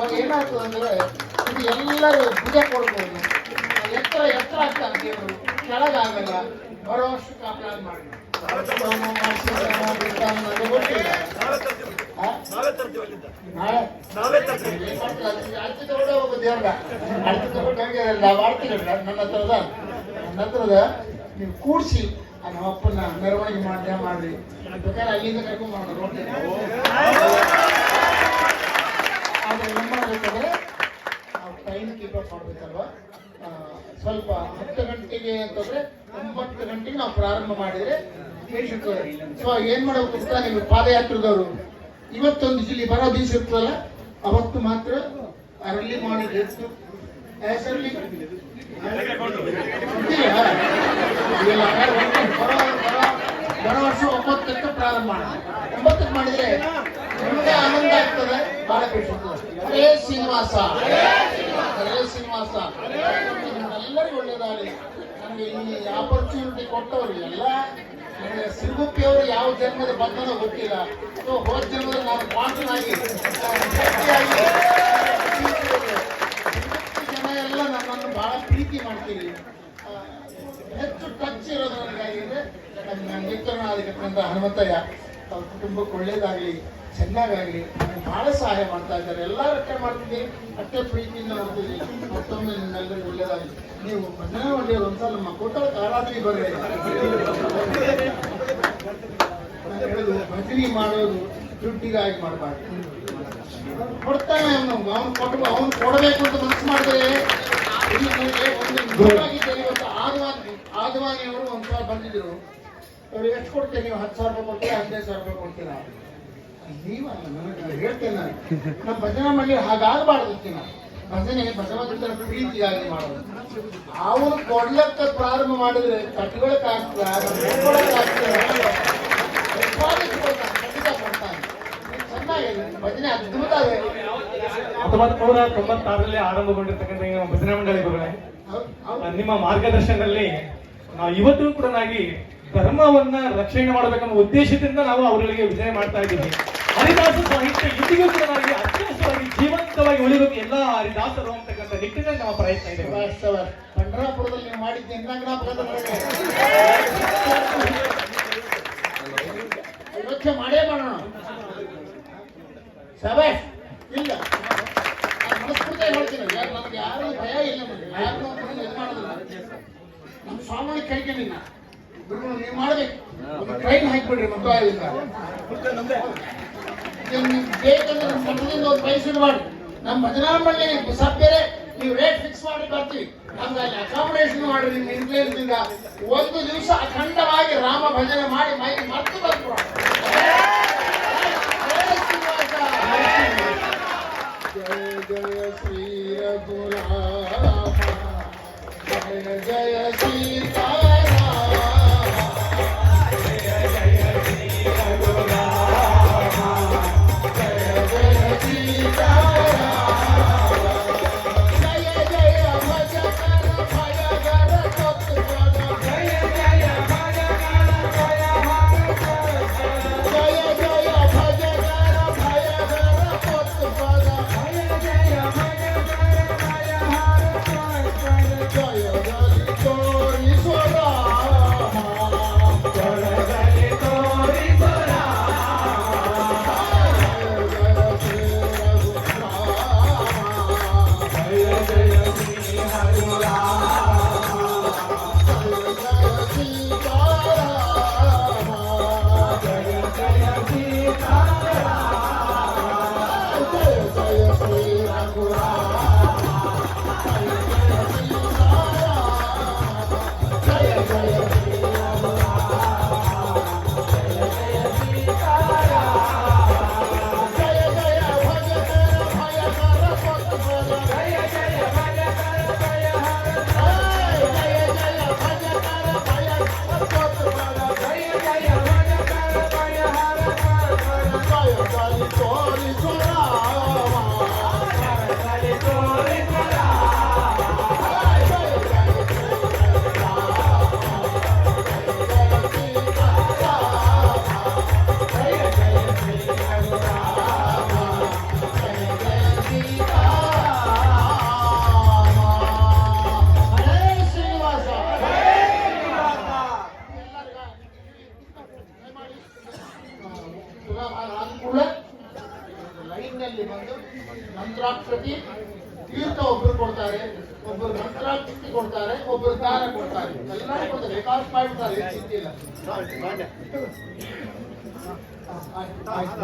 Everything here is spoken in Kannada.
ಅವಾಗ ಏನಾಗ್ತದೆ ಅಂದ್ರೆ ಇದು ಎಲ್ಲರೂ ಭುಜ ಕೊಡ್ಬೋದು, ಎತ್ತರ ಆಗ್ತಾ ದೇವರು ಕೆಳಗಾಗಲ್ಲ, ಬರೋ ವರ್ಷಕ್ಕೆ ಅಪ್ಲೈ ಮಾಡಿ ಅರ್ಚಿ ತಗೊಂಡೆ ಹೋಗು ದೇವ್ರ, ಅರ್ಚಿ ತಗೊಂಡು ಹಂಗೆ ನನ್ನ ಹತ್ರದ ನೀವು ಕೂಡಿಸಿ ನಮ್ಮ ಅಪ್ಪನ ಮೆರವಣಿಗೆ ಮಾಡ್ರಿ, ಬೇಕಾದ್ರೆ ಅಲ್ಲಿಂದ ಕರ್ಕೊಂಡು ಮಾಡೋದು ರೋಟಿ. ಆದ್ರೆ ಏನು ಮಾಡಬೇಕಂದ್ರೆ ನಾವು ಟೈಮ್ ಕೀಪ್ ಅಪ್ ಮಾಡ್ಬೇಕಲ್ವಾ. ಸ್ವಲ್ಪ 10 ಗಂಟೆಗೆ ಅಂತಂದ್ರೆ 9 ಗಂಟೆಗೆ ನಾವು ಪ್ರಾರಂಭ ಮಾಡಿದ್ರೆ ಸೊ ಏನ್ ಮಾಡ್ಬೇಕು ಅಂತ ನೀವು ಪಾದಯಾತ್ರದವರು ಇವತ್ತೊಂದು ಜಿಲ್ಲೆ ಬರೋ ದಿವಸ ಇರ್ತದಲ್ಲ ಅವತ್ತು ಮಾತ್ರ ಅರ್ಲಿ ಮಾರ್ನಿಂಗ್ ಎದ್ದು ಬರೋ ವರ್ಷ 9ಕ್ಕೆ ಪ್ರಾರಂಭ ಮಾಡಿ 9ಕ್ಕೆ ಮಾಡಿದ್ರೆ ನಿಮಗೆ ಆನಂದ ಆಗ್ತದೆ, ಬಹಳ ಖುಷಿ. ಹರೇ ಶ್ರೀನಿವಾಸ, ಹರೇ ಶ್ರೀನಿವಾಸ, ಎಲ್ಲರಿಗೂ ಒಳ್ಳೇದಾಗಲಿ. ನನಗೆ ಈ ಆಪರ್ಚುನಿಟಿ ಕೊಟ್ಟವ್ರಿಗೆ ಎಲ್ಲ ಸಿಂಗುಪ್ಪಿ ಅವರು ಯಾವ ಜನ್ಮದ ಬಂಧನ ಗೊತ್ತಿಲ್ಲ. ಸೊ ಹೋದ ಜನ್ಮದಲ್ಲಿ ನಾನು ಪಾಠನಾಗಿ ಜನ ಎಲ್ಲ ನನ್ನನ್ನು ಬಹಳ ಪ್ರೀತಿ ಮಾಡ್ತೀವಿ. ಹೆಚ್ಚು ಟಚ್ ಇರೋದು ನನಗಾಗಿದೆ. ನನ್ನ ನಿತ್ಯನಾದಿಕಂತ ಹನುಮಂತಯ್ಯ ಅವ್ರ ಕುಟುಂಬಕ್ಕೆ ಒಳ್ಳೇದಾಗಲಿ, ಚೆನ್ನಾಗಾಗಲಿ. ನನಗೆ ಬಹಳ ಸಹಾಯ ಮಾಡ್ತಾ ಇದ್ದಾರೆ. ಎಲ್ಲ ರಕ್ಷಣೆ ಮಾಡ್ತಿದ್ದೀನಿ, ಅಷ್ಟೇ ಪ್ರೀತಿಯಿಂದ ಮಾಡ್ತಿದ್ದೀನಿ. ಮತ್ತೊಮ್ಮೆ ನಿಮ್ಮೆಲ್ಲರಿಗೂ ಒಳ್ಳೇದಾಗಲಿ. ನೀವು ಭಜನೆ ಮಾಡಿರೋದು ಒಂದ್ಸಲ ನಮ್ಮ ಕೊಟ್ಟಕ್ಕೆ ಆರಾಧನೆ ಬರ್ರಿ. ಹೇಳೋದು ಭಜನೆ ಮಾಡೋದು ದುಡ್ಡಿಗಾಗಿ ಮಾಡಬಾರ್ದು. ಕೊಡ್ತಾನೆ ಅವ್ನು ಕೊಡಬೇಕು ಅಂತ ಮನಸ್ಸು ಮಾಡಿದ್ರೆ ಇವತ್ತು ಆದವಾನಿ ಅವರು ಒಂದ್ಸಲ ಬಂದಿದ್ರು. ಅವ್ರಿಗೆ ಎಷ್ಟು ಕೊಡ್ತೇನೆ ನೀವು? 10,000 ರೂಪಾಯಿ ಕೊಡ್ತೀರಾ, 15,000 ರೂಪಾಯಿ ಕೊಡ್ತೀರಾ? ನೀವ ನನಗೆ ಹೇಳ್ತೇನೆ, ನಮ್ಮ ಭಜನಾ ಮಂಡಳಿ ಹಾಗಾಗಬಾರ್ದು. ಭಜನೆ ಭಗವಂತನ ಪ್ರೀತಿಯಾಗಿ ಮಾಡೋದು. ಅವನು ಕೊಡ್ಲಕ್ಕ ಪ್ರಾರಂಭ ಮಾಡಿದ್ರೆ ಕಟ್ಕೊಳಕ್ಕಾಗ್ತದೆ, ಚೆನ್ನಾಗಿದೆ ಭಜನೆ, ಅದ್ಭುತ. 1996ರಲ್ಲಿ ಆರಂಭಗೊಂಡಿರ್ತಕ್ಕಂಥ ಭಜನಾ ಮಂಡಳಿಗಳೇ, ನಿಮ್ಮ ಮಾರ್ಗದರ್ಶನದಲ್ಲಿ ನಾವು ಇವತ್ತಿಗೂ ಕೂಡ ಧರ್ಮವನ್ನ ರಕ್ಷಣೆ ಮಾಡಬೇಕೆಂಬ ಉದ್ದೇಶದಿಂದ ನಾವು ಅವರಿಗೆ ವಿಜಯ ಮಾಡ್ತಾ ಇದ್ದೀವಿ. ಹರಿದಾಸ ಸಾಹಿತ್ಯ ಇಂದಿಗೂ ಕೂಡ ಅತ್ಯಂತವಾಗಿ ಜೀವಂತವಾಗಿ ಉಳಿಬೇಕು ಎಲ್ಲ ಹರಿದಾಸರು ಅಂತಕ್ಕಂಥ ನಿಟ್ಟಿನಲ್ಲಿ ನಮ್ಮ ಪ್ರಯತ್ನ ಇದೆ. ಪಂಡರಾಪುರದಲ್ಲಿ ನೀವು ಮಾಡಿದ್ದೆ ಮಾಡೇ ಮಾಡೋಣ. ಸಭಾಷ್ ಇಲ್ಲ ಮನಸ್ಫೂರ್ತಿ ಹೇಳ್ತೀನಿ, ನಮ್ಗೆ ಯಾರು ಭಯ ಇಲ್ಲ, ಯಾರನ್ನೂ ಇದು ಮಾಡೋದಿಲ್ಲ. ನಮ್ಮ ಸ್ವಾಮಿ ಕೈಕೊಂಡಿಲ್ಲ, ನೀವು ಮಾಡ್ಬೇಕು. ಒಂದು ಟ್ರೈನ್ ಹಾಕ್ಬಿಡ್ರಿ ಮಕ್ಕಳಿಂದ ಬೇಕಂದ್ರೆ ನಮ್ಮ ಮಠದಿಂದ ಒಂದು ಪೈಸೆ ಮಾಡಿ ನಮ್ಮ ಭಜನಾ ಮಂಡಳಿ ಸಭ್ಯರೇ ನೀವು ರೇಟ್ ಫಿಕ್ಸ್ ಮಾಡಿ ಬರ್ತೀವಿ. ನಮ್ಗೆ ಅಲ್ಲಿ ಅಕಾಮಿಡೇಷನ್ ಮಾಡಿ ನಿಮ್ಮ ಇನ್ಫ್ಲೂಯೆನ್ಸ್ನಿಂದ ಒಂದು ದಿವಸ ಅಖಂಡವಾಗಿ ರಾಮ ಭಜನೆ ಮಾಡಿ ಮೈಗೆ ಮತ್ತೆ ಬರ್ತೀವಿ. ಜಯ ಜಯ ಶ್ರೀ ರಘುರಾಮ, ಜಯ ಜಯ ಸೀತಾರಾಮ. ಊರಿನಲ್ಲಿ ಬಂದು ಮಂತ್ರಾಕ್ಷತಿ ತೀರ್ಥ ಒಬ್ರು ಕೊಡ್ತಾರೆ, ಒಬ್ಬರು ಮಂತ್ರಾಕ್ಷತಿ ಕೊಡ್ತಾರೆ, ಒಬ್ಬರು ದಾನ ಕೊಡ್ತಾರೆ, ಎಲ್ಲರೂ ಕೊಡ್ತಾರೆ. ರೆಕಾರ್ಡ್ ಮಾಡಿಬಿಡ್ತಾರೆ, ಏನು ಚಿಂತೆ ಇಲ್ಲ. ಆಯ್ತು.